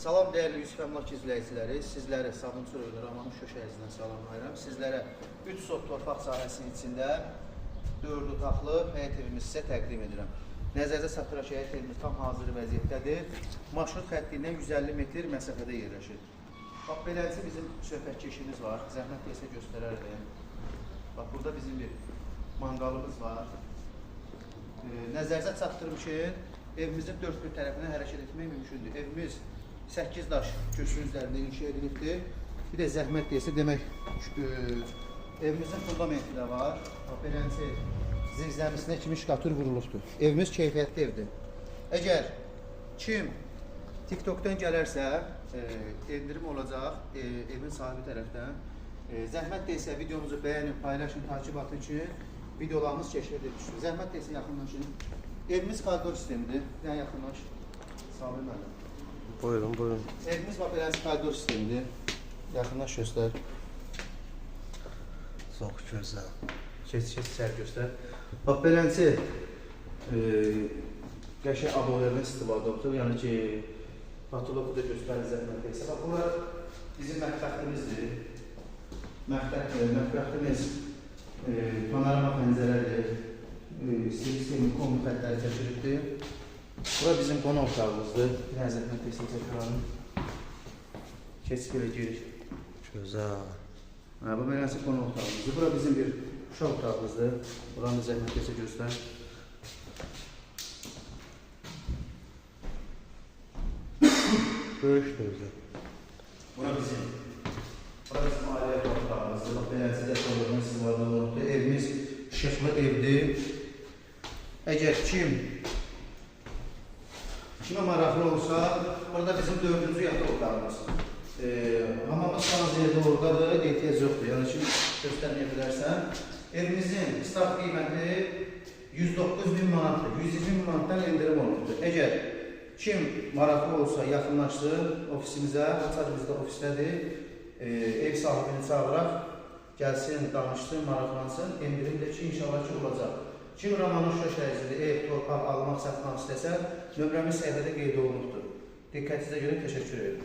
Salam dəyərli Yusuf Əmlak izləyiciləri, sizləri Sabunçu rayonu Ramanuş köşəyindən salamlayıram. Sizlərə 3 sot torpaq sahəsinin içində 4 otaqlı həyət evimizi sizə təqdim edirəm. Nəzərdə çatdıraq ki, həyət evimiz tam hazır vəziyyətdədir. Marşrut xəttindən 150 metr məsafədə yerləşir. Bax, beləncə bizim söhbətkeşimiz var. Zəhmət desə göstərərdim. Bax, burada bizim bir manqalımız var. Nəzərdə çatdırım ki, evimizin 4 bir tərəfindən hərəkət etmək mümkündür. Evimiz 8 daş köşkün üzərində inşa edilibdir. Bir də zəhmət deyilsə, demək evimizin fundamenti də var. Beləncə zirzəmisinə kimi şkatur vurulubdur. Evimiz keyfiyyətli evdir. Əgər kim TikTok'dan gələrsə, endirim olacaq evin sahibi tərəfdən. Zəhmət deyilsə, videomuzu bəyənin, paylaşın, takip atın ki, videolarımız keşfə düşür. Zəhmət deyilsə, yaxınlaşın. Evimiz koridor sistemidir. Dən yaxınlaş. Sabir mənim. Buyurun, buyurun. Evimiz bax, beləncə koridor sistemidir. Yaxınlaş göstər. Çox gözəl. Keç içəri göstər. Bax, beləncə qəşəng abonelərdən istifadə olunur. Yəni ki, patoloqu da göstərir zəhmət deyilsə. Bax, bunlar bizim mətbəximizdir. Mətbəximiz panorama pəncərədir. Sistemi kombi xətləri çəkilibdir. Bura bizim qonaq otağımızdır. Bir nəzərdən təhsil çəkirəm. Keçib belə girir. Gözəl. Bu beləncə qonaq otağımızdır. Bura bizim bir uşaq otağımızdır. Buranı zəhmət desə göstər. Böyük gözəl. Bura bizim ailə otağımızdır. Beləncə də sorunun istifadə olunubdur. Evimiz işıqlı evdir. Əgər kimə maraqlı olsa, burada bizim 4-cü yataq otağımız. Hamamız sağız yerdə oradadır, ehtiyac yoxdur. Yəni ki, göstərməyə bilərsən. Evimizin start qiyməti 109.000 manatdır. 120.000 manatdan endirim olunubdur. Əgər kim maraqlı olsa, yaxınlaşsın ofisimizə, Haçar bizdə ofisdədir. Ev sahibini çağıraq, gəlsin, danışsın, maraqlansın. Endirim də ki, inşallah ki, olacaq. Kim Ramanuş köşəyizdə ev, torpaq almaq, satmaq istəsə, nömrəmiz səhifədə qeyd olunubdur. Diqqətinizə görə təşəkkür ederim.